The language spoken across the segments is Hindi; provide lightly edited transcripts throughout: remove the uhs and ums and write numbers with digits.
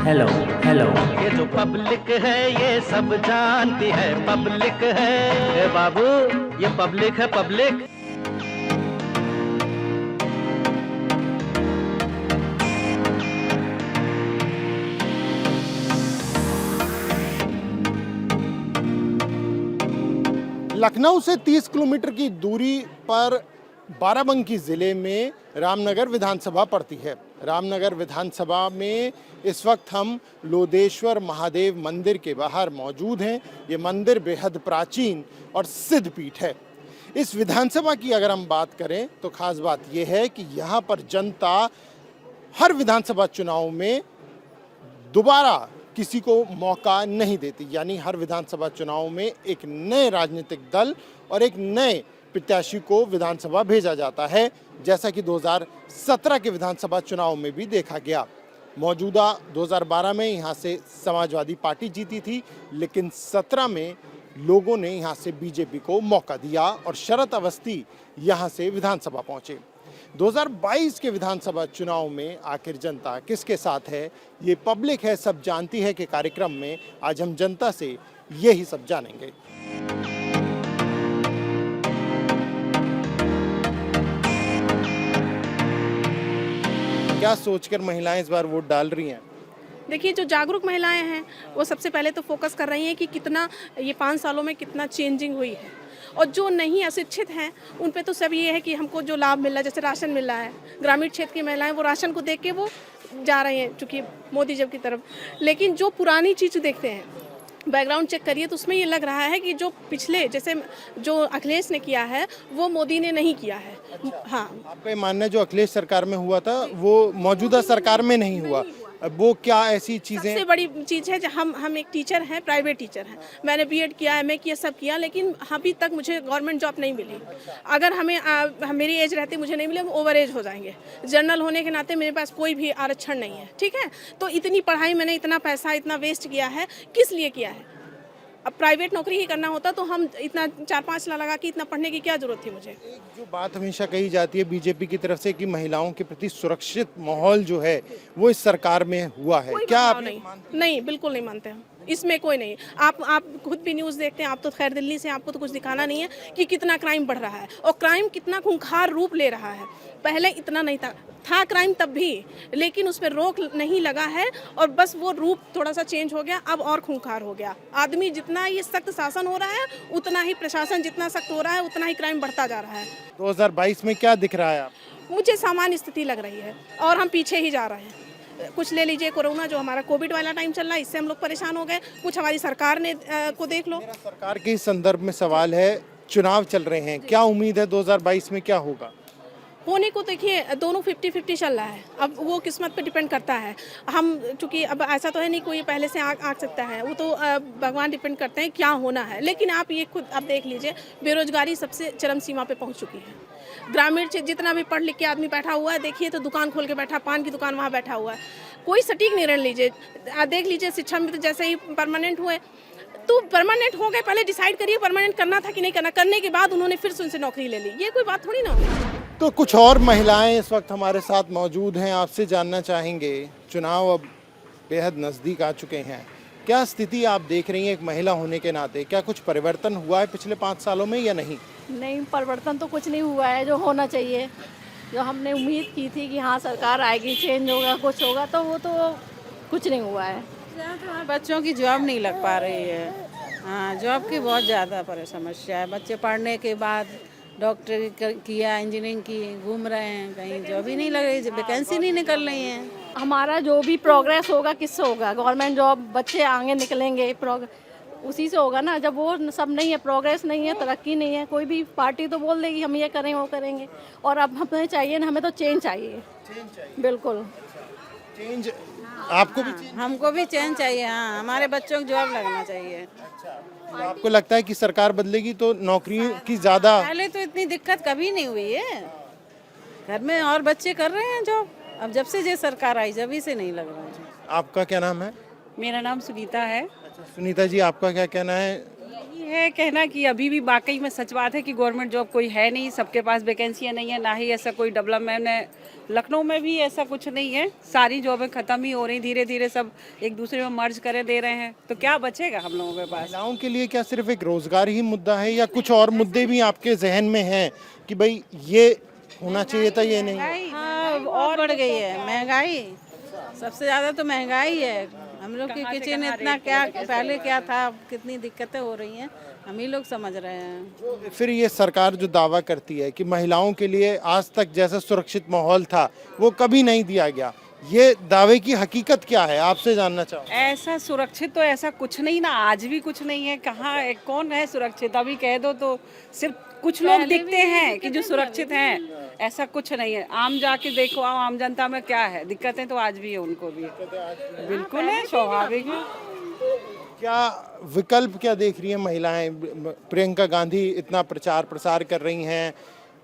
Hello hello. ये जो पब्लिक है ये सब जानती है, पब्लिक है ए बाबू, ये पब्लिक है पब्लिक। लखनऊ से 30 किलोमीटर की दूरी पर बाराबंकी ज़िले में रामनगर विधानसभा पड़ती है। रामनगर विधानसभा में इस वक्त हम लोदेश्वर महादेव मंदिर के बाहर मौजूद हैं। ये मंदिर बेहद प्राचीन और सिद्ध पीठ है। इस विधानसभा की अगर हम बात करें तो खास बात यह है कि यहाँ पर जनता हर विधानसभा चुनाव में दोबारा किसी को मौका नहीं देती, यानी हर विधानसभा चुनाव में एक नए राजनीतिक दल और एक नए प्रत्याशी को विधानसभा भेजा जाता है, जैसा कि 2017 के विधानसभा चुनाव में भी देखा गया। मौजूदा 2012 में यहाँ से समाजवादी पार्टी जीती थी, लेकिन 17 में लोगों ने यहाँ से बीजेपी को मौका दिया और शरद अवस्थी यहाँ से विधानसभा पहुँचे। 2022 के विधानसभा चुनाव में आखिर जनता किसके साथ है, ये पब्लिक है सब जानती है के कार्यक्रम में आज हम जनता से यही सब जानेंगे। क्या सोचकर महिलाएं इस बार वोट डाल रही हैं? देखिए, जो जागरूक महिलाएं हैं वो सबसे पहले तो फोकस कर रही हैं कि कितना ये 5 सालों में कितना चेंजिंग हुई है, और जो नहीं अशिक्षित हैं उन पे तो सब ये है कि हमको जो लाभ मिल रहा है, जैसे राशन मिल रहा है, ग्रामीण क्षेत्र की महिलाएं वो राशन को देख के वो जा रही हैं चूँकि मोदी जी की तरफ। लेकिन जो पुरानी चीज़ देखते हैं, बैकग्राउंड चेक करिए तो उसमें ये लग रहा है कि जो पिछले जैसे जो अखिलेश ने किया है वो मोदी ने नहीं किया है। हाँ, आपका ये मानना है जो अखिलेश सरकार में हुआ था वो मौजूदा सरकार में नहीं हुआ? वो क्या ऐसी चीजें? सबसे बड़ी चीज़ है, हम एक टीचर हैं, प्राइवेट टीचर हैं, मैंने बीएड किया है, मैं किया सब किया, लेकिन अभी तक मुझे गवर्नमेंट जॉब नहीं मिली। अगर मेरी एज रहती मुझे नहीं मिले, हम ओवर एज हो जाएंगे। जनरल होने के नाते मेरे पास कोई भी आरक्षण नहीं है, ठीक है। तो इतनी पढ़ाई मैंने, इतना पैसा इतना वेस्ट किया है, किस लिए किया है? अब प्राइवेट नौकरी ही करना होता तो हम इतना 4-5 लाख लगा के इतना पढ़ने की क्या जरूरत थी मुझे? एक जो बात हमेशा कही जाती है बीजेपी की तरफ से कि महिलाओं के प्रति सुरक्षित माहौल जो है वो इस सरकार में हुआ है, क्या आप नहीं, बिल्कुल नहीं मानते हम, इसमें कोई नहीं। आप खुद भी न्यूज़ देखते हैं, आप तो खैर दिल्ली से, आपको तो कुछ दिखाना नहीं है कि कितना क्राइम बढ़ रहा है और क्राइम कितना खूंखार रूप ले रहा है। पहले इतना नहीं था क्राइम तब भी, लेकिन उस पर रोक नहीं लगा है और बस वो रूप थोड़ा सा चेंज हो गया, अब और खूंखार हो गया। आदमी जितना ये सख्त शासन हो रहा है उतना ही प्रशासन जितना सख्त हो रहा है उतना ही क्राइम बढ़ता जा रहा है। 2022 में क्या दिख रहा है आप? मुझे सामान्य स्थिति लग रही है और हम पीछे ही जा रहे हैं। कुछ ले लीजिए कोरोना, जो हमारा कोविड वाला टाइम चल रहा है, इससे हम लोग परेशान हो गए। कुछ हमारी सरकार ने को देख लो। मेरा सरकार के संदर्भ में सवाल है, चुनाव चल रहे हैं, क्या उम्मीद है 2022 में क्या होगा? होने को देखिए दोनों 50-50 चल रहा है, अब वो किस्मत पे डिपेंड करता है। हम चूँकि अब ऐसा तो है नहीं कोई पहले से आ सकता है, वो तो भगवान डिपेंड करते हैं क्या होना है। लेकिन आप ये खुद अब देख लीजिए, बेरोजगारी सबसे चरम सीमा पे पहुंच चुकी है। ग्रामीण क्षेत्र जितना भी पढ़ लिख के आदमी बैठा हुआ है, देखिए तो दुकान खोल के बैठा, पान की दुकान वहाँ बैठा हुआ है, कोई सटीक निर्णय लीजिए। देख लीजिए शिक्षा में तो जैसे ही परमानेंट हुए तो परमानेंट हो गए, पहले डिसाइड करिए परमानेंट करना था कि नहीं करना, करने के बाद उन्होंने फिर से उनसे नौकरी ले ली, ये कोई बात थोड़ी ना हो। तो कुछ और महिलाएं इस वक्त हमारे साथ मौजूद हैं, आपसे जानना चाहेंगे। चुनाव अब बेहद नज़दीक आ चुके हैं, क्या स्थिति आप देख रही हैं एक महिला होने के नाते? क्या कुछ परिवर्तन हुआ है पिछले 5 सालों में या नहीं? नहीं, परिवर्तन तो कुछ नहीं हुआ है जो होना चाहिए। जो हमने उम्मीद की थी कि हाँ सरकार आएगी, चेंज होगा, कुछ होगा, तो वो तो कुछ नहीं हुआ है। बच्चों की जॉब नहीं लग पा रही है। हाँ, जॉब की बहुत ज़्यादा समस्या है। बच्चे पढ़ने के बाद डॉक्टरी किया, इंजीनियरिंग की, घूम रहे हैं, कहीं जॉब ही नहीं लग रही, वैकेंसी नहीं निकल रही है। हमारा जो भी प्रोग्रेस होगा किससे होगा? गवर्नमेंट जॉब, बच्चे आगे निकलेंगे, उसी से होगा ना। जब वो सब नहीं है, प्रोग्रेस नहीं है, तरक्की नहीं है, कोई भी पार्टी तो बोल देगी हम ये करेंगे वो करेंगे। और अब हमें चाहिए ना, हमें तो चेंज चाहिए। बिल्कुल चेंज आपको भी चाहिए? हमको भी चेंज चाहिए। हाँ, हमारे बच्चों को जॉब लगना चाहिए। तो आपको लगता है कि सरकार बदलेगी तो नौकरी की ज्यादा? पहले तो इतनी दिक्कत कभी नहीं हुई है, घर में और बच्चे कर रहे हैं जॉब। अब जब से ये सरकार आई जब से नहीं लग रहा है। आपका क्या नाम है? मेरा नाम सुनीता है। अच्छा सुनीता जी, आपका क्या कहना है? यही है कहना कि अभी भी वाकई में सच बात है कि गवर्नमेंट जॉब कोई है नहीं, सबके पास वैकेंसियाँ नहीं है, ना ही ऐसा कोई डेवलपमेंट है। लखनऊ में भी ऐसा कुछ नहीं है, सारी जॉबें ख़त्म ही हो रही, धीरे धीरे सब एक दूसरे में मर्ज करे दे रहे हैं, तो क्या बचेगा हम लोगों के पास। महिलाओं के लिए क्या सिर्फ एक रोजगार ही मुद्दा है या कुछ और मुद्दे भी आपके जहन में हैं कि भाई ये होना चाहिए था, ये नहीं? हाँ, और बढ़ गई है महंगाई, सबसे ज़्यादा तो महंगाई है। हम लोग की किचन इतना क्या पहले क्या था, कितनी दिक्कतें हो रही हैं, हम ही लोग समझ रहे हैं। फिर ये सरकार जो दावा करती है कि महिलाओं के लिए आज तक जैसा सुरक्षित माहौल था वो कभी नहीं दिया गया, ये दावे की हकीकत क्या है, आपसे जानना चाहूँ। ऐसा सुरक्षित तो ऐसा कुछ नहीं ना, आज भी कुछ नहीं है। कहाँ कौन है सुरक्षित, अभी कह दो तो सिर्फ कुछ लोग दिखते हैं कि जो सुरक्षित हैं, ऐसा कुछ नहीं है। आम जाके देखो आम जनता में क्या है, दिक्कतें तो आज भी है, उनको भी बिल्कुल है, स्वाभाविक है। क्या विकल्प क्या देख रही हैं महिलाएं? प्रियंका गांधी इतना प्रचार प्रसार कर रही हैं,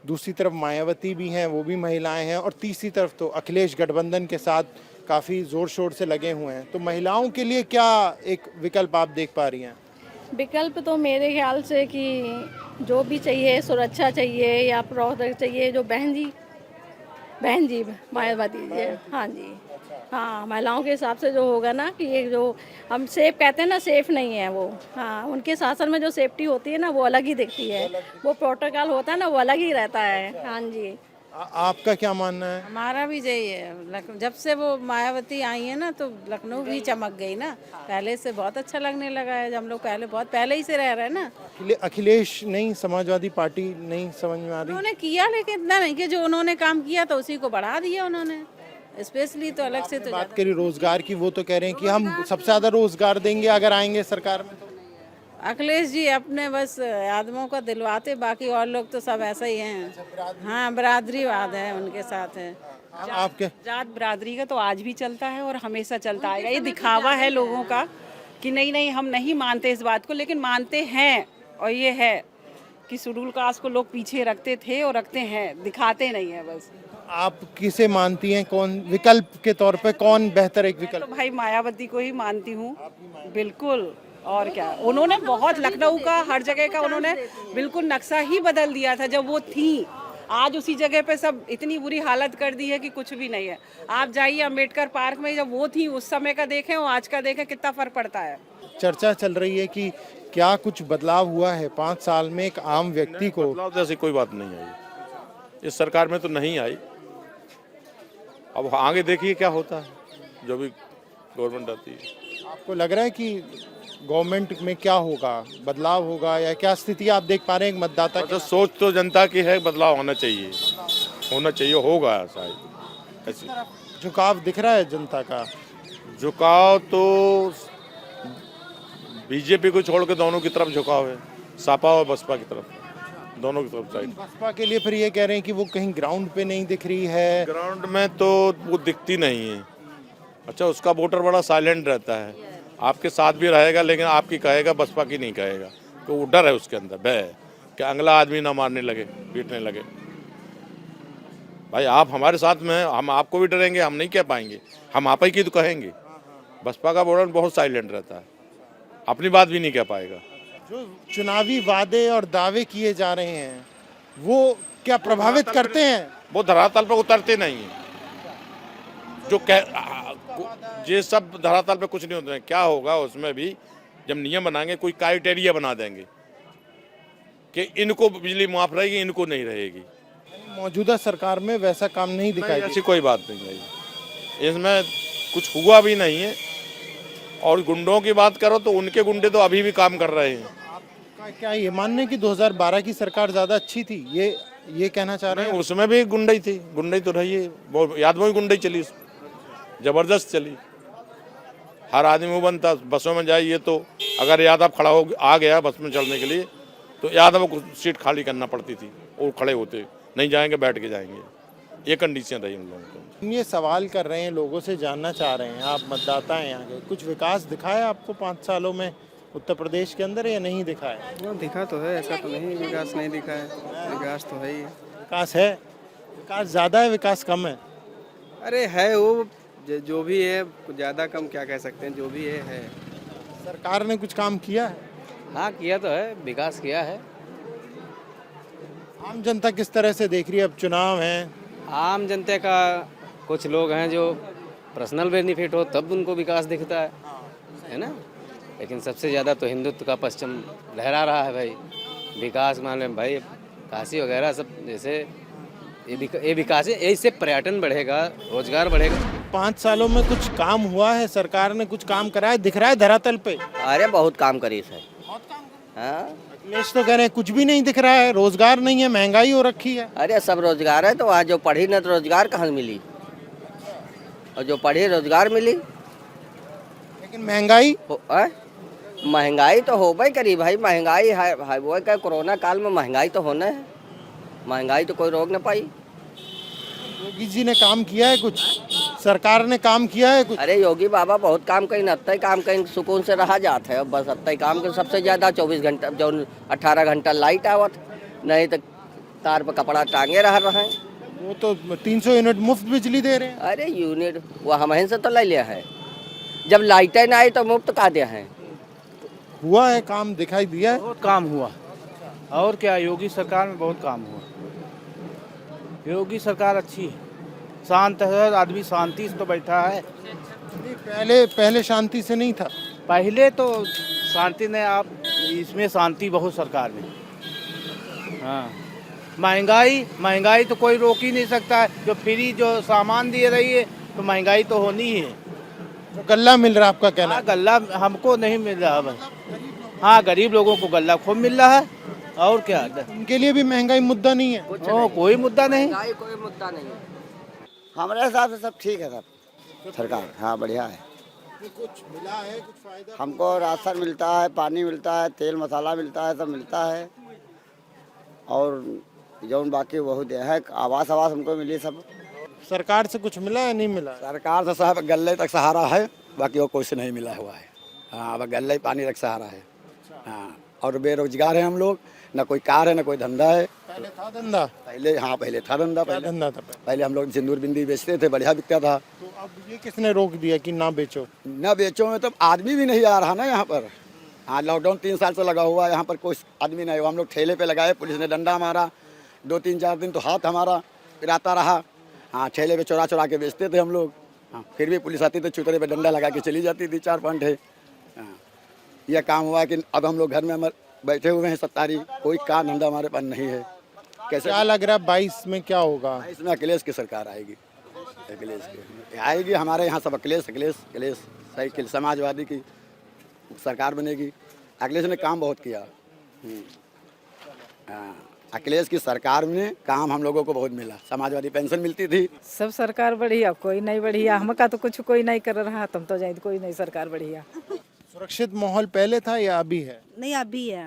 दूसरी तरफ मायावती भी हैं, वो भी महिलाएं हैं, और तीसरी तरफ तो अखिलेश गठबंधन के साथ काफ़ी ज़ोर शोर से लगे हुए हैं। तो महिलाओं के लिए क्या एक विकल्प आप देख पा रही हैं? विकल्प तो मेरे ख्याल से कि जो भी चाहिए, सुरक्षा चाहिए या प्रोडक्ट चाहिए, जो बहन जी मायावती जी, हाँ जी, हाँ, महिलाओं के हिसाब से जो होगा ना कि ये जो हम सेफ कहते हैं ना, सेफ नहीं है वो। हाँ, उनके शासन में जो सेफ्टी होती है ना वो अलग ही दिखती है, वो प्रोटोकॉल होता है ना वो अलग ही रहता है। हाँ जी। आपका क्या मानना है? हमारा भी यही है, जब से वो मायावती आई है ना तो लखनऊ भी चमक गई ना, पहले से बहुत अच्छा लगने लगा है। जब हम लोग बहुत पहले ही से रह रहे हैं ना। अखिलेश नहीं, समाजवादी पार्टी नहीं समझ में आ रही? उन्होंने किया, लेकिन इतना नहीं कि जो उन्होंने काम किया तो उसी को बढ़ा दिया उन्होंने, स्पेशली तो अलग से तो बात करी रोजगार की, वो तो कह रहे हैं कि हम सबसे ज्यादा रोजगार देंगे अगर आएंगे सरकार में। तो अखिलेश जी अपने बस आदमों को दिलवाते, बाकी और लोग तो सब ऐसा ही हैं। हाँ, बरादरीवाद है उनके साथ है। आपके जात बरादरी का तो आज भी चलता है और हमेशा चलता आएगा। ये दिखावा है लोगों का कि नहीं हम नहीं मानते इस बात को, लेकिन मानते हैं। और ये है कि शेड्यूल कास्ट को लोग पीछे रखते थे और रखते हैं, दिखाते नहीं है बस। आप किसे मानती हैं, कौन विकल्प के तौर पे कौन बेहतर एक विकल्प? तो भाई मायावती को ही मानती हूँ, बिल्कुल। और क्या, उन्होंने बहुत लखनऊ का हर जगह का उन्होंने बिल्कुल नक्शा ही बदल दिया था जब वो थी। आज उसी जगह पे सब इतनी बुरी हालत कर दी है कि कुछ भी नहीं है। आप जाइए अम्बेडकर पार्क में, जब वो थी उस समय का देखें और आज का देखें, कितना फर्क पड़ता है। चर्चा चल रही है कि क्या कुछ बदलाव हुआ है 5 साल में एक आम व्यक्ति को? बदलाव तो ऐसी कोई बात नहीं आई इस सरकार में, तो नहीं आई। अब आगे देखिए क्या होता है, जो भी गवर्नमेंट आती है। आपको लग रहा है कि गवर्नमेंट में क्या होगा, बदलाव होगा, या क्या स्थिति आप देख पा रहे हैं एक मतदाता तो सोच तो जनता की है, बदलाव होना चाहिए, होगा शायद। ऐसी झुकाव दिख रहा है जनता का? झुकाव तो बीजेपी को छोड़ के दोनों की तरफ झुकाव है, सपा और बसपा की तरफ, दोनों की तरफ साइड। बसपा के लिए फिर ये कह रहे हैं कि वो कहीं ग्राउंड पे नहीं दिख रही है। ग्राउंड में तो वो दिखती नहीं है। अच्छा, उसका वोटर बड़ा साइलेंट रहता है, आपके साथ भी रहेगा लेकिन आपकी कहेगा, बसपा की नहीं कहेगा। तो वो डर है उसके अंदर, भय कि अगला आदमी ना मारने लगे, पीटने लगे। भाई आप हमारे साथ में हैं, हम आपको भी डरेंगे, हम नहीं कह पाएंगे, हम आप ही की तो कहेंगे। बसपा का वोटर बहुत साइलेंट रहता है, अपनी बात भी नहीं कह पाएगा। जो चुनावी वादे और दावे किए जा रहे हैं वो क्या प्रभावित करते हैं? वो धरातल पर उतरते नहीं है। ये सब धरातल पे कुछ नहीं होते हैं। क्या होगा उसमें भी, जब नियम बनाएंगे कोई क्राइटेरिया बना देंगे कि इनको बिजली मुआफ रहेगी, इनको नहीं रहेगी। मौजूदा सरकार में वैसा काम नहीं दिखाई ऐसी कोई बात नहीं है, इसमें कुछ हुआ भी नहीं है। और गुंडों की बात करो तो उनके गुंडे तो अभी भी काम कर रहे हैं। आपका क्या ये मानना है कि 2012 की सरकार ज्यादा अच्छी थी, ये कहना चाह रहे हैं? उसमें भी गुंडई थी, गुंडई तो रही है, याद में गुंडई चली, जबरदस्त चली। हर आदमी वो बनता, बसों में जाइए तो अगर यादव खड़ा हो आ गया बस में चढ़ने के लिए तो यादव को सीट खाली करना पड़ती थी, वो खड़े होते नहीं, जाएंगे बैठ के जाएंगे। ये कंडीशन रही उन लोगों को। हम ये सवाल कर रहे हैं, लोगों से जानना चाह रहे हैं, आप मतदाता हैं यहाँ के, कुछ विकास दिखा है आपको 5 सालों में उत्तर प्रदेश के अंदर या नहीं दिखा है? दिखा तो है, ऐसा तो नहीं विकास नहीं दिखा है, विकास तो है ही। विकास है, विकास ज़्यादा है, विकास कम है? अरे है, वो जो भी है, ज़्यादा कम क्या कह सकते हैं, जो भी है। सरकार ने कुछ काम किया है? हाँ किया तो है, विकास किया है। आम जनता किस तरह से देख रही है? अब चुनाव है, आम जनता का कुछ लोग हैं जो पर्सनल बेनिफिट हो तब उनको विकास दिखता है ना। लेकिन सबसे ज़्यादा तो हिंदुत्व का परचम लहरा रहा है भाई। विकास मान लें भाई, काशी वगैरह सब जैसे ये विकास है, इससे पर्यटन बढ़ेगा, रोजगार बढ़ेगा। 5 सालों में कुछ काम हुआ है? सरकार ने कुछ काम कराया दिख रहा है धरातल पे? अरे बहुत काम करी सर। हाँ, अखिलेश तो कह रहे हैं कुछ भी नहीं दिख रहा है, रोजगार नहीं है, महंगाई हो रखी है। अरे सब रोजगार है तो वहाँ जो पढ़ी ना तो रोजगार कहाँ मिली, और जो पढ़ी रोजगार मिली। लेकिन महंगाई महंगाई तो हो भाई करी भाई, महंगाई है वो क्या, कोरोना काल में महंगाई तो होना है, महंगाई तो कोई रोक ना पाई। योगी जी ने काम किया है कुछ? सरकार ने काम किया है कुछ? अरे योगी बाबा बहुत काम कहीं, अत्ता काम कहीं सुकून से रहा जाता है। बस अत्ता काम के सबसे ज्यादा 24 घंटा जो 18 घंटा लाइट आवत, नहीं तो तार पर कपड़ा टांगे रह रहे हैं। वो तो 300 यूनिट मुफ्त बिजली दे रहे हैं। अरे यूनिट वो हमें से तो ले लिया है, जब लाइटें ना आई तो मुफ्त का दिया है। हुआ है काम, दिखाई दिया है? बहुत काम हुआ, और क्या, योगी सरकार में बहुत काम हुआ। योगी सरकार अच्छी है, शांत है, आदमी शांति से तो बैठा है। पहले शांति से नहीं था। पहले तो शांति ने, आप इसमें शांति बहुत सरकार में। हाँ, महंगाई तो कोई रोक ही नहीं सकता है। जो फ्री जो सामान दे रही है तो महंगाई तो होनी ही है। तो गल्ला मिल रहा है आपका कहना? हाँ, गल्ला हमको नहीं मिल रहा भाई। हाँ, गरीब लोगों को गल्ला खूब मिल रहा है, और क्या। उनके लिए भी महंगाई मुद्दा नहीं है? कोई मुद्दा नहीं, कोई मुद्दा नहीं। हमारे हिसाब से सब ठीक है सब, सरकार हाँ बढ़िया है। कुछ मिला है, कुछ फायदा? हमको राशन मिलता है, पानी मिलता है, तेल मसाला मिलता है, सब मिलता है। और जो बाकी बहुत है, आवास हमको मिली सब। सरकार से कुछ मिला है नहीं मिला? सरकार से साहब गल्ले तक सहारा है, बाकी वो कुछ नहीं मिला हुआ है। हाँ, अब गल्ले पानी तक सहारा है। हाँ, और बेरोजगार है हम लोग, ना कोई कार है ना कोई धंधा है। पहले था धंधा? पहले था धंधा। धंधा था पहले हम लोग सिंदूर बिंदी बेचते थे, बढ़िया बिकता था। तो अब ये किसने रोक दिया कि ना बेचो? ना बेचो में तो आदमी भी नहीं आ रहा ना यहाँ पर। हाँ, लॉकडाउन 3 साल से लगा हुआ है, यहाँ पर कोई आदमी नहीं हुआ। हम लोग ठेले पे लगाए, पुलिस ने डंडा मारा, 2-3-4 दिन तो हाथ हमारा पिराता रहा। हाँ, ठेले पे चोरा के बेचते थे हम लोग। हाँ, फिर भी पुलिस आती थी, चुतरे पे डंडा लगा के चली जाती थी। 4-5 है। हाँ, यह काम हुआ कि अब हम लोग घर में बैठे हुए हैं सत्तारी, कोई काम धंधा हमारे पास नहीं है। कैसे क्या लग रहा है 22 में क्या होगा? इसमें अखिलेश की सरकार आएगी, अखिलेश की आएगी। हमारे यहाँ सब अखिलेश सही, समाजवादी की सरकार बनेगी। अखिलेश ने काम बहुत किया। हाँ, अखिलेश की सरकार में काम हम लोगों को बहुत मिला। समाजवादी पेंशन मिलती थी। सब सरकार बढ़िया, कोई नहीं बढ़िया। हमका तो कुछ कोई नहीं कर रहा, तुम तो जाए कोई नहीं सरकार बढ़िया। सुरक्षित माहौल पहले था या अभी है? नहीं अभी है।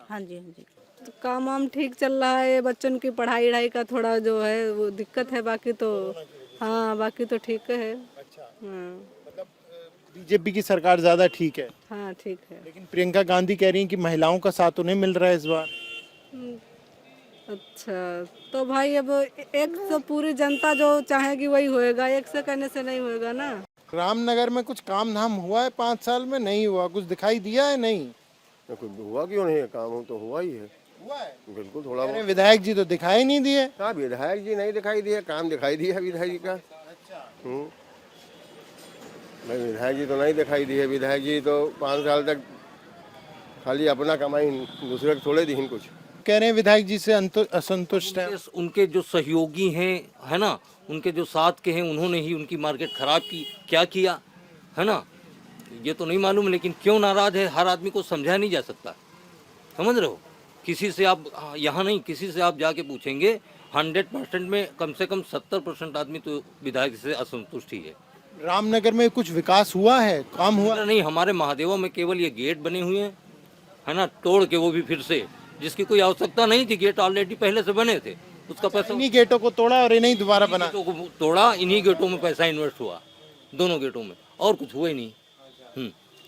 हाँ जी हाँ जी, तो काम वाम ठीक चल रहा है। बच्चों की पढ़ाई का थोड़ा जो है वो दिक्कत है, बाकी तो हाँ बाकी तो ठीक है। मतलब बीजेपी की सरकार ज्यादा ठीक है? हाँ ठीक है। लेकिन प्रियंका गांधी कह रही हैं कि महिलाओं का साथ उन्हें मिल रहा है इस बार। अच्छा, तो भाई अब एक तो पूरी जनता जो चाहेगी वही होएगा, एक से कहने से नहीं होएगा ना। रामनगर में कुछ काम धाम हुआ है 5 साल में? नहीं हुआ? कुछ दिखाई दिया है? नहीं कुछ हुआ क्यों नहीं है, काम तो हुआ ही है। हुआ है बिल्कुल, थोड़ा बहुत। विधायक जी तो दिखाई नहीं दिए। हाँ, विधायक जी नहीं दिखाई दिए, काम दिखाई दिया विधायक जी का। नहीं, विधायक जी तो नहीं दिखाई दिए। विधायक जी तो 5 साल तक खाली अपना कमाई, दूसरे को थोड़े दी कुछ। कह रहे हैं विधायक जी से असंतुष्ट है। उनके जो सहयोगी हैं, है ना, उनके जो साथ के हैं, उन्होंने ही उनकी मार्केट खराब की। क्या किया है ना, ये तो नहीं मालूम, लेकिन क्यों नाराज है हर आदमी को समझा नहीं जा सकता। समझ रहे हो? किसी से आप यहाँ नहीं, किसी से आप जाके पूछेंगे 100% में कम से कम 70% आदमी तो विधायक से असंतुष्ट ही है। रामनगर में कुछ विकास हुआ है, काम हुआ? नहीं, हमारे महादेवा में केवल ये गेट बने हुए हैं, है ना, तोड़ के, वो भी फिर से, जिसकी कोई आवश्यकता नहीं थी। गेट ऑलरेडी पहले से बने थे, उसका पैसा इन्हीं गेटों को तोड़ा और इन्हीं दोबारा बना। गेटों को तोड़ा, इन्हीं गेटों में पैसा इन्वेस्ट हुआ, दोनों गेटों में, और कुछ हुआ ही नहीं।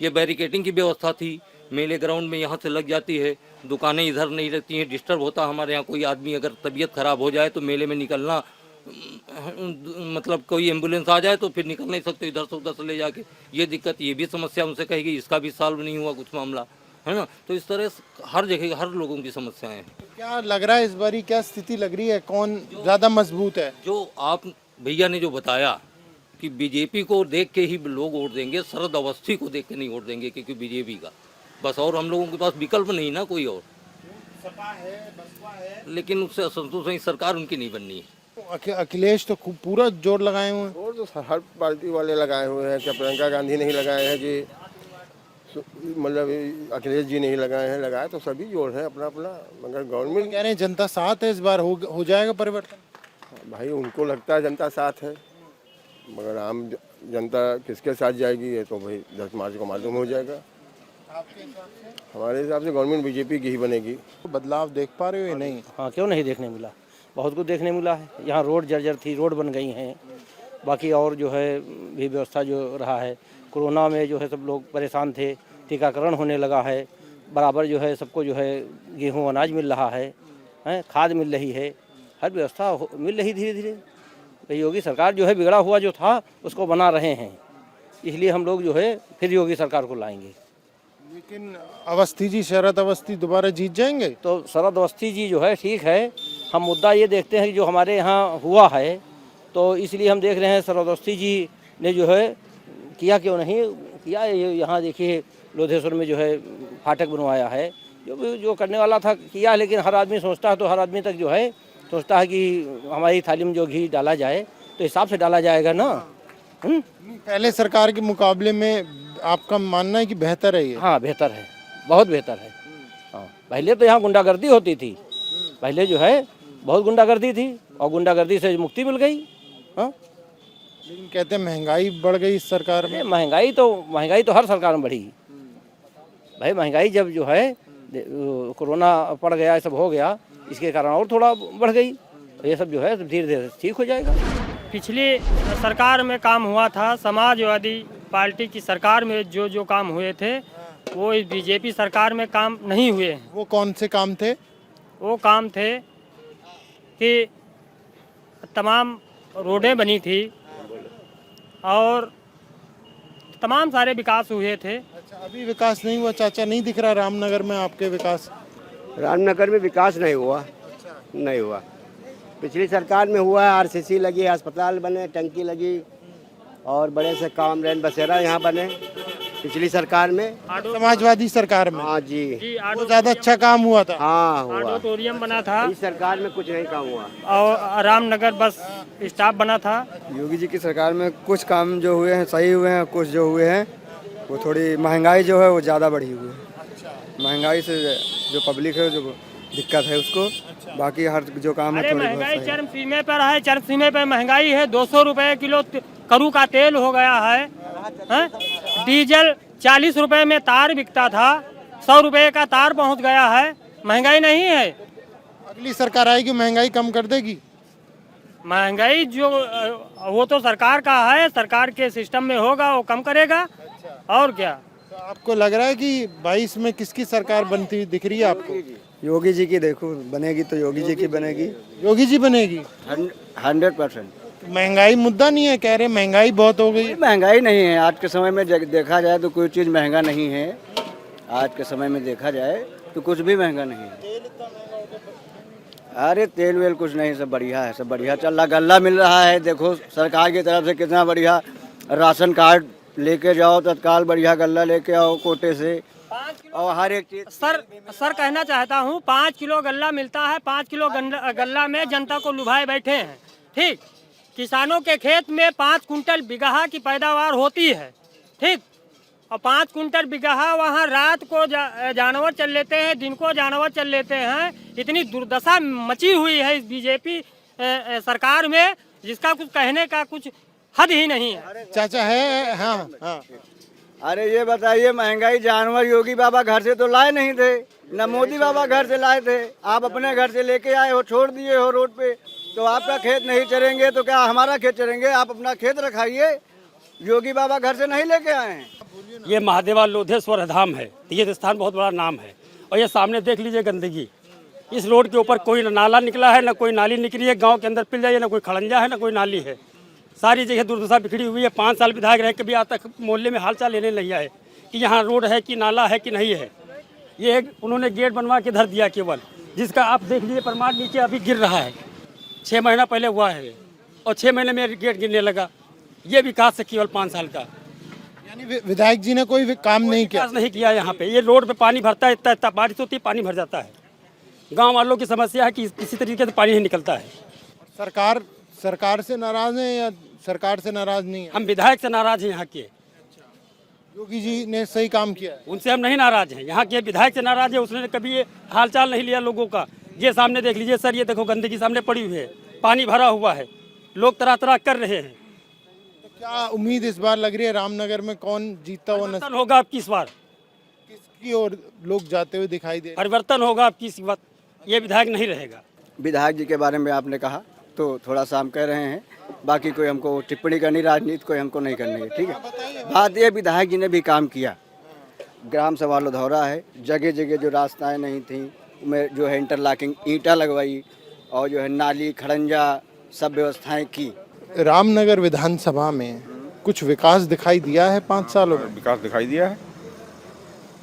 ये बैरिकेटिंग की व्यवस्था थी, मेले ग्राउंड में यहाँ से लग जाती है, दुकानें इधर नहीं लगती हैं, डिस्टर्ब होता। हमारे यहाँ कोई आदमी अगर तबीयत खराब हो जाए तो मेले में निकलना, मतलब कोई एम्बुलेंस आ जाए तो फिर निकल नहीं सकते इधर से उधर से ले जाके, ये दिक्कत, ये भी समस्या उनसे कहेगी। इसका भी सॉल्व नहीं हुआ कुछ मामला, है ना। तो इस तरह हर जगह हर लोगों की समस्याएं हैं। क्या लग रहा है इस बारी, क्या स्थिति लग रही है, कौन ज्यादा मजबूत है? जो आप भैया ने जो बताया कि बीजेपी को देख के ही लोग वोट देंगे, शरद अवस्थी को देख के नहीं वोट देंगे, क्योंकि बीजेपी का बस, और हम लोगों के पास विकल्प नहीं ना कोई और। सपा है, बसपा है, लेकिन उससे असंतोष है, सरकार उनकी नहीं बननी है। अखिलेश तो खूब पूरा जोर लगाए हुए हैं। और तो हर पार्टी वाले लगाए हुए हैं। क्या प्रियंका गांधी नहीं लगाए हैं कि मतलब अखिलेश जी नहीं लगाए हैं? लगाए तो सभी जोड़ है अपना अपना, मगर गवर्नमेंट कह रहे हैं जनता साथ है, इस बार हो जाएगा परिवर्तन। भाई उनको लगता है जनता साथ है, मगर आम जनता किसके साथ जाएगी ये तो भाई 10 मार्च को मालूम हो जाएगा। हमारे हिसाब से गवर्नमेंट बीजेपी की ही बनेगी। बदलाव देख पा रहे हो या नहीं? हाँ, क्यों नहीं देखने मिला, बहुत कुछ देखने मिला है। यहाँ रोड जर्जर थी, रोड बन गई हैं। बाकी और जो है भी व्यवस्था जो रहा है, कोरोना में जो है सब लोग परेशान थे, टीकाकरण होने लगा है, बराबर जो है सबको जो है गेहूं अनाज मिल रहा है, खाद मिल रही है, हर व्यवस्था मिल रही धीरे धीरे। योगी सरकार जो है बिगड़ा हुआ जो था उसको बना रहे हैं, इसलिए हम लोग जो है फिर योगी सरकार को लाएंगे। लेकिन अवस्थी जी, शरद अवस्थी दोबारा जीत जाएंगे? तो शरद अवस्थी जी जो है ठीक है, हम मुद्दा ये देखते हैं कि जो हमारे यहाँ हुआ है, तो इसलिए हम देख रहे हैं शरद अवस्थी जी ने जो है किया क्यों नहीं किया। यहाँ देखिए लोधेश्वर में जो है फाटक बनवाया है, जो करने वाला था किया, लेकिन हर आदमी सोचता है तो हर आदमी तक जो है सोचता है कि हमारी थाली में जो घी डाला जाए तो हिसाब से डाला जाएगा ना। पहले सरकार के मुकाबले में आपका मानना है कि बेहतर है ये? हाँ, बेहतर है, बहुत बेहतर है। हाँ, पहले तो यहाँ गुंडागर्दी होती थी, पहले जो है बहुत गुंडागर्दी थी और गुंडागर्दी से मुक्ति मिल गई। हाँ, लेकिन कहते हैं महंगाई बढ़ गई इस सरकार में। महंगाई तो हर सरकार में बढ़ी भाई। महंगाई जब जो है कोरोना पड़ गया, सब हो गया, इसके कारण और थोड़ा बढ़ गई। ये सब जो है धीरे धीरे ठीक हो जाएगा। पिछली सरकार में काम हुआ था, समाजवादी पार्टी की सरकार में जो काम हुए थे वो इस बीजेपी सरकार में काम नहीं हुए हैं। वो कौन से काम थे? वो काम थे कि तमाम रोडें बनी थी और तमाम सारे विकास हुए थे। अच्छा, अभी विकास नहीं हुआ चाचा? नहीं दिख रहा रामनगर में आपके विकास? रामनगर में विकास नहीं हुआ, नहीं हुआ। पिछली सरकार में हुआ है, आरसीसी लगी, अस्पताल बने, टंकी लगी और बड़े से काम रैन बसेरा यहाँ बने पिछली सरकार में, समाजवादी सरकार में। हाँ जी, वो ज्यादा अच्छा काम हुआ था। हाँ हुआ। ऑडिटोरियम बना था। इस सरकार में कुछ नहीं काम हुआ। और रामनगर बस स्टाफ बना था। योगी जी की सरकार में कुछ काम जो हुए हैं सही हुए हैं, कुछ जो हुए हैं वो थोड़ी महंगाई जो है वो ज़्यादा बढ़ी हुई है। महंगाई से जो पब्लिक है जो दिक्कत है उसको, बाकी हर जो काम है थोड़ी बहुत महंगाई सही है। चरम सीमे पर है, चरम सीमे पर महंगाई है। 200 रुपए किलो करू का तेल हो गया है, डीजल 40 रुपए में तार बिकता था, 100 रुपए का तार पहुंच गया है। महंगाई नहीं है। अगली सरकार आएगी महंगाई कम कर देगी? महंगाई जो वो तो सरकार का है, सरकार के सिस्टम में होगा, वो कम करेगा। और क्या? तो आपको लग रहा है कि 22 में किसकी सरकार बनती हुई दिख रही है आपको? योगी जी की देखो बनेगी तो योगी जी की बनेगी। योगी जी बनेगी 100%। महंगाई मुद्दा नहीं है? कह रहे महंगाई बहुत हो गई। महंगाई नहीं है आज के समय में, देखा जाए तो कोई चीज़ महंगा नहीं है। आज के समय में देखा जाए तो कुछ भी महंगा नहीं है। अरे तेल वेल कुछ नहीं, सब बढ़िया है, सब बढ़िया चल रहा। गल्ला मिल रहा है, देखो सरकार की तरफ से कितना बढ़िया। राशन कार्ड लेके जाओ तत्काल, बढ़िया गल्ला लेके आओ कोटे से, और हर एक चीज। सर कहना चाहता हूँ 5 किलो गल्ला मिलता है। 5 किलो गल्ला में जनता को लुभाए बैठे हैं। ठीक, किसानों के खेत में 5 कुंटल बिगहा की पैदावार होती है। ठीक, और 5 कुंटल बिगहा वहाँ रात को जानवर चल लेते हैं, दिन को जानवर चल लेते हैं। इतनी दुर्दशा मची हुई है इस बीजेपी सरकार में, जिसका कुछ कहने का कुछ हद ही नहीं है। चाचा है? हाँ हाँ। अरे ये बताइए, महंगाई जानवर योगी बाबा घर से तो लाए नहीं थे, न मोदी बाबा घर से लाए थे। आप अपने घर से लेके आए हो, छोड़ दिए हो रोड पे, तो आपका खेत नहीं चरेंगे तो क्या हमारा खेत चरेंगे? आप अपना खेत रखाइए, योगी बाबा घर से नहीं लेके आए हैं। ये महादेवा लोधेश्वर धाम है, तीर्थ स्थान, बहुत बड़ा नाम है। और ये सामने देख लीजिए गंदगी, इस रोड के ऊपर कोई नाला निकला है, ना कोई नाली निकली है। गांव के अंदर पिल जाइए, ना कोई खड़ंजा है, ना कोई नाली है। सारी जगह दुर्दशा बिखरी हुई है। 5 साल विधायक रह के भी आज तक मोहल्ले में हालचाल लेने नहीं आए कि यहाँ रोड है कि नाला है कि नहीं है। ये एक उन्होंने गेट बनवा के धर दिया केवल, जिसका आप देख लीजिए प्रमाण नीचे अभी गिर रहा है। 6 महीना पहले हुआ है और 6 महीने में गेट गिरने लगा। ये विकास है केवल 5 साल का। यानी विधायक जी ने कोई काम नहीं किया? विकास नहीं किया यहाँ पे। ये रोड पे पानी भरता है, इतना बारिश होती है पानी भर जाता है। गांव वालों की समस्या है कि किसी तरीके से पानी नहीं निकलता है। सरकार से नाराज है या सरकार से नाराज नहीं है? हम विधायक से नाराज हैं यहाँ के। योगी जी ने सही काम किया है, उनसे हम नहीं नाराज हैं। यहाँ के विधायक से नाराज है, उसने कभी ये हालचाल नहीं लिया लोगों का। ये सामने देख लीजिए सर, ये देखो गंदगी सामने पड़ी हुई है, पानी भरा हुआ है, लोग तरह तरह कर रहे हैं। तो क्या उम्मीद इस बार लग रही है रामनगर में कौन जीतता हुआ परिवर्तन होगा आपकी इस बार? किसकी ओर लोग जाते हुए दिखाई दे? परिवर्तन होगा आपकी इस बार, ये विधायक नहीं रहेगा। विधायक जी के बारे में आपने कहा तो थोड़ा सा हम कह रहे हैं, बाकी कोई हमको टिप्पणी करनी, राजनीति कोई हमको नहीं करनी है, ठीक है। बात ये विधायक जी ने भी काम किया। ग्राम सभा लोधौरा है, जगह जगह जो रास्ताएं नहीं थी उनमें जो है इंटरलॉकिंग ईंटा लगवाई और जो है नाली खड़ंजा सब व्यवस्थाएं की। रामनगर विधानसभा में कुछ विकास दिखाई दिया है 5 सालों में? विकास दिखाई दिया है,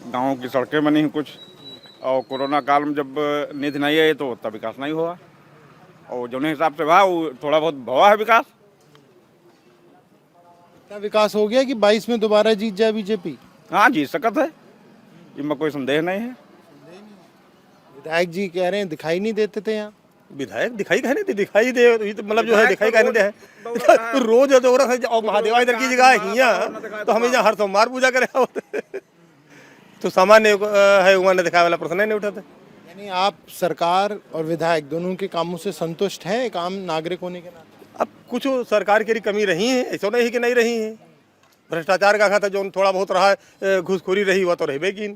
गाँव की सड़कें बनी हैं कुछ, और कोरोना काल में जब नींद नहीं आई तो उतना विकास नहीं हुआ, और जो हिसाब से हुआ वो थोड़ा बहुत हुआ है विकास। इतना विकास हो गया कि 22 में दोबारा जीत जाए बीजेपी? हाँ जीत सकत है, इनमें कोई संदेह नहीं है। विधायक जी कह रहे हैं दिखाई नहीं देते थे यहाँ। विधायक दिखाई कहने दे, दिखाई दे तो मतलब जो है दिखाई कहने दे है तो रोज और महादेवा इधर की जगह है यहाँ, तो हमें यहाँ हर सोमवार पूजा करे तो सामान्य है उन्होंने दिखाने वाला प्रश्न नहीं उठाते। यानी आप सरकार और विधायक दोनों के कामों से संतुष्ट हैं एक आम नागरिक होने के नाते? अब कुछ सरकार की कमी रही है, ऐसा नहीं कि नहीं रही है। भ्रष्टाचार का खाता जो थोड़ा बहुत रहा है, घूसखोरी रही हुआ तो रहे की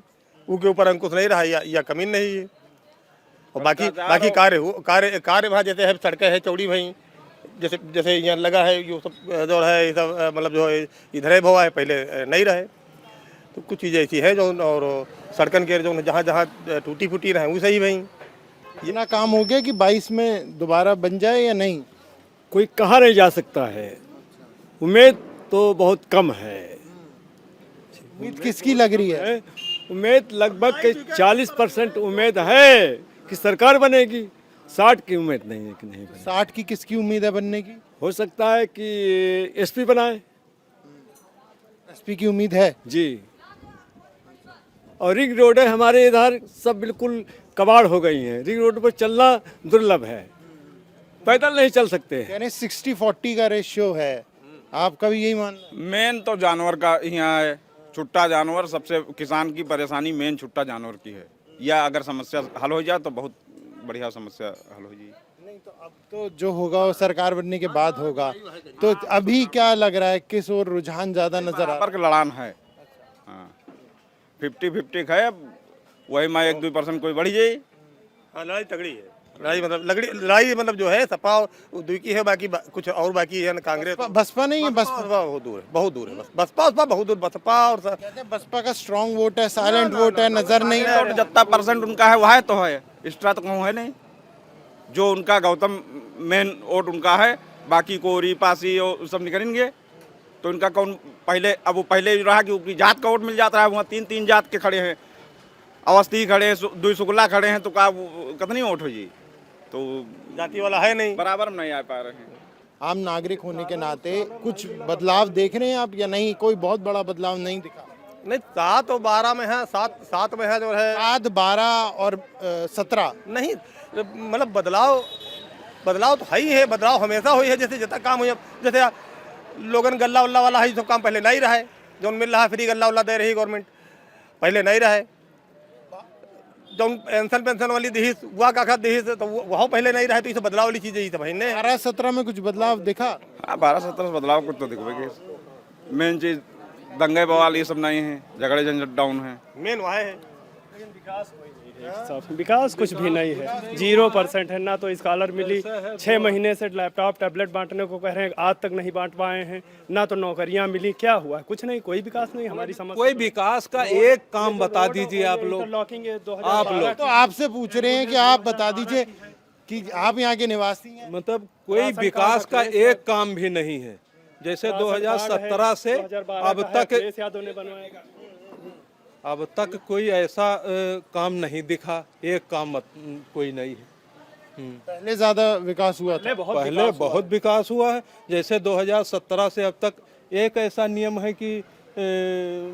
उसके ऊपर अंकुश नहीं रहा या कमी नहीं है। और बाकी कार्य वहाँ जैसे है, सड़कें है चौड़ी भाई, जैसे यहाँ लगा है ये सब जो है, सब मतलब जो है इधर भवा है, पहले नहीं रहे। तो कुछ चीज़ें ऐसी है जो, और सड़कन के जो जहाँ जहाँ टूटी फूटी रहे वो सही भाई। इतना काम हो गया कि 22 में दोबारा बन जाए या नहीं? कोई कहा नहीं जा सकता है, उम्मीद तो बहुत कम है। उम्मीद किसकी लग रही है? उम्मीद लगभग 40% उम्मीद है कि सरकार बनेगी, 60 की उम्मीद नहीं है कि नहीं बनेगी। 60 की किसकी उम्मीद है बनने की? हो सकता है कि एसपी बनाए। एसपी की उम्मीद है जी। और रिंग रोड है हमारे इधर, सब बिल्कुल कबाड़ हो गई हैं। रिंग रोड पर चलना दुर्लभ है, पैदल नहीं चल सकते। यानी 60-40 का रेशियो है, आपका भी यही मानना? मेन तो जानवर का यहाँ है, छुट्टा जानवर सबसे, किसान की परेशानी मेन छुट्टा जानवर की है। या अगर समस्या हल हो जाए तो बहुत बढ़िया समस्या हल हो जाए। नहीं तो अब तो जो होगा वो सरकार बनने के बाद होगा। तो अभी क्या लग रहा है, किस ओर रुझान ज्यादा नजर आ रहा है? लड़ान है, हाँ 50-50 है। वही में 1-2% कोई बढ़ जाए। हाँ लड़ाई तगड़ी है, लड़ाई मतलब जो है सपा दुई की है, बाकी कुछ और बाकी है ना। कांग्रेस बसपा नहीं है, बसपा बहुत दूर है, बहुत दूर है। बसपा बहुत दूर, बसपा और बसपा का स्ट्रांग वोट है, साइलेंट वोट है, नजर नहीं। जितना % उनका है वह तो है, एक्स्ट्रा तो कहूँ है नहीं। जो उनका गौतम मेन वोट उनका है, बाकी कोरी पासी और सब निकलेंगे तो उनका कौन पहले, अब वो पहले रहा कि उनकी जात का वोट मिल जाता है। वहाँ 3 जात के खड़े हैं, अवस्थी खड़े हैं, 2 शुक्ला खड़े हैं, तो का कितनी वोट हो जी? तो जाति वाला है नहीं, बराबर में नहीं आ पा रहे हैं। आम नागरिक होने के नाते कुछ बदलाव देख रहे हैं आप या नहीं? कोई बहुत बड़ा बदलाव नहीं दिखा? नहीं 7 और 12 में है, 7 में है जो है, 7, 12 और 17 नहीं, मतलब बदलाव तो है ही है। बदलाव हमेशा हुई है, जैसे जितना काम हुई, जैसे लोगन गल्ला उल्ला वाला है, सब काम पहले नहीं रहा है। जो मिल रहा है फ्री गल्ला उल्ला दे रही गवर्नमेंट, पहले नहीं रहा है। जो पेंशन वाली दी हुआ का दी तो वह पहले नहीं रहा है। तो इसे बदलाव वाली चीजें ही सब है। 12-17 में कुछ बदलाव देखा? हाँ 12-17 बदलाव कुछ तो दिखोगे। मेन चीज दंगे बवाल ये सब नहीं है, झगड़े झंझट डाउन है, मेन वह है। विकास कुछ भी नहीं है, 0% है। ना तो स्कॉलर मिली, 6 महीने से लैपटॉप टैबलेट बांटने को कह रहे हैं, आज तक नहीं बांट पाए हैं। ना तो नौकरियां मिली, क्या हुआ? कुछ नहीं, कोई विकास नहीं। हमारी समस्या कोई विकास का एक काम बता दीजिए आप लोग। आप लोग तो आपसे पूछ रहे हैं कि आप बता दीजिए कि आप यहाँ के निवासी हैं। मतलब कोई विकास का एक काम भी नहीं है। जैसे 2017 से अब तक अब तक कोई ऐसा काम नहीं दिखा, एक काम कोई नहीं है। पहले ज्यादा विकास हुआ था। पहले बहुत विकास हुआ है। जैसे 2017 से अब तक एक ऐसा नियम है कि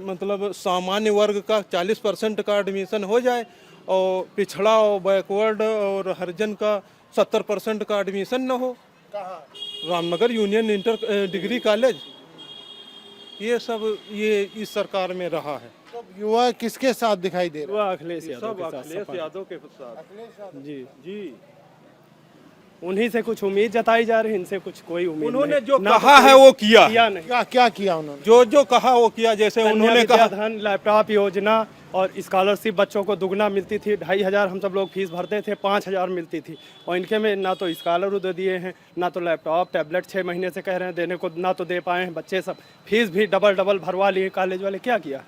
मतलब सामान्य वर्ग का 40% का एडमिशन हो जाए और पिछड़ा और बैकवर्ड और हरिजन का 70% का एडमिशन न हो। Ramnagar union inter degree college, ये सब ये इस सरकार में रहा है। तो युवा किसके साथ दिखाई दे रहा है? अखिलेश यादव के साथ। जी जी, उन्हीं से कुछ उम्मीद जताई जा रही है, इनसे कुछ कोई उम्मीद उन्होंने नहीं। जो कहा है वो किया नहीं। क्या किया उन्होंने? जो कहा वो किया। जैसे उन्होंने कहा धन, लैपटॉप योजना और स्कॉलरशिप बच्चों को दुगना मिलती थी। 2500 हम सब लोग फीस भरते थे, 5000 मिलती थी। और इनके में ना तो स्कॉलर उधर दिए हैं, ना तो लैपटॉप टैबलेट 6 महीने से कह रहे हैं देने को, ना तो दे पाए हैं। बच्चे सब फीस भी डबल भरवा लिए कॉलेज वाले। क्या किया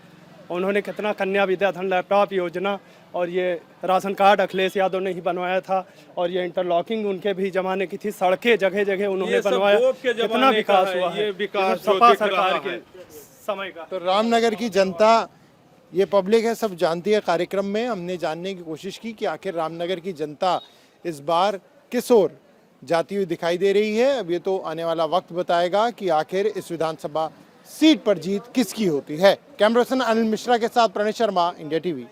उन्होंने? कितना कन्या विद्याधन, लैपटॉप योजना और ये राशन कार्ड अखिलेश यादव ने ही बनवाया था। और ये इंटरलॉकिंग उनके भी जमाने की थी। सड़कें जगह जगह उन्होंने बनवाया। कितना विकास हुआ है, ये विकास सपा सरकार के समय का। तो रामनगर की जनता, ये पब्लिक है, सब जानती है। कार्यक्रम में हमने जानने की कोशिश की कि आखिर रामनगर की जनता इस बार किस ओर जाती हुई दिखाई दे रही है। अब ये तो आने वाला वक्त बताएगा कि आखिर इस विधानसभा सीट पर जीत किसकी होती है। कैमरा पर्सन अनिल मिश्रा के साथ प्रणय शर्मा, इंडिया टीवी।